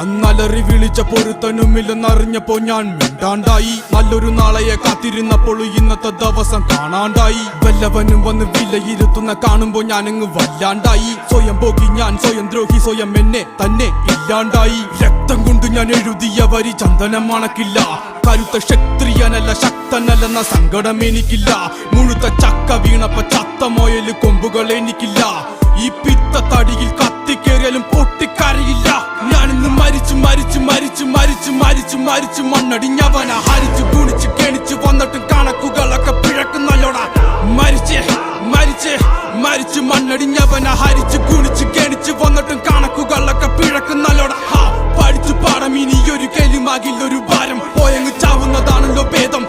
അന്നലറി വിളിച്ച പൊരുത്തനുമില്ലെന്നറിഞ്ഞപ്പോ ഞാൻ മിണ്ടാണ്ടായി. നല്ലൊരു നാളെയെ കാത്തിരുന്നപ്പോൾ ഇന്നത്തെ ദിവസം കാണാണ്ടായി. വല്ലവനും വന്ന് വിലയിരുത്തുന്ന കാണുമ്പോ ഞാനങ്ങ് വല്ലാണ്ടായി. സ്വയം പോകി ഞാൻ, സ്വയം ദ്രോഹി, സ്വയം എന്നെ തന്നെ ഇല്ലാണ്ടായി. രക്തം കൊണ്ട് ഞാൻ എഴുതിയ വരി ചന്ദനം മണക്കില്ല. കരുത്ത ക്ഷത്രിയനല്ല ശക്തനല്ലെന്ന സങ്കടം എനിക്കില്ല. മുഴുത്ത ചക്ക വീണപ്പ ചത്ത മൊയല് കൊമ്പുകൾ എനിക്കില്ല. ഈ പിത്ത തടിയിൽ കത്തിക്കേറിയാലും പൊട്ടിക്കരയില്ല. ഞാനിന്ന് മരിച്ചു മരിച്ചു മരിച്ചു മരിച്ചു മരിച്ചു മരിച്ചു മണ്ണടിഞ്ഞവന ഹരിച്ചു ഗുണിച്ചു കെണിച്ചു വന്നിട്ടും കണക്കുകളൊക്കെ പിഴക്കുന്നല്ലോടാ. മരിച്ചേ മരിച്ചേ മരിച്ചു മണ്ണടിഞ്ഞവന ഹരിച്ചു ഗുണിച്ചു കെണിച്ചു വന്നിട്ടും കണക്കുകളൊക്കെ പിഴക്കുന്നല്ലോടാ. പഠിച്ചു പാടം ഇനിയൊരു കെലുമാകില്ലൊരു ഭാരം. പോയങ്ങ് ചാവുന്നതാണല്ലോ ഭേദം.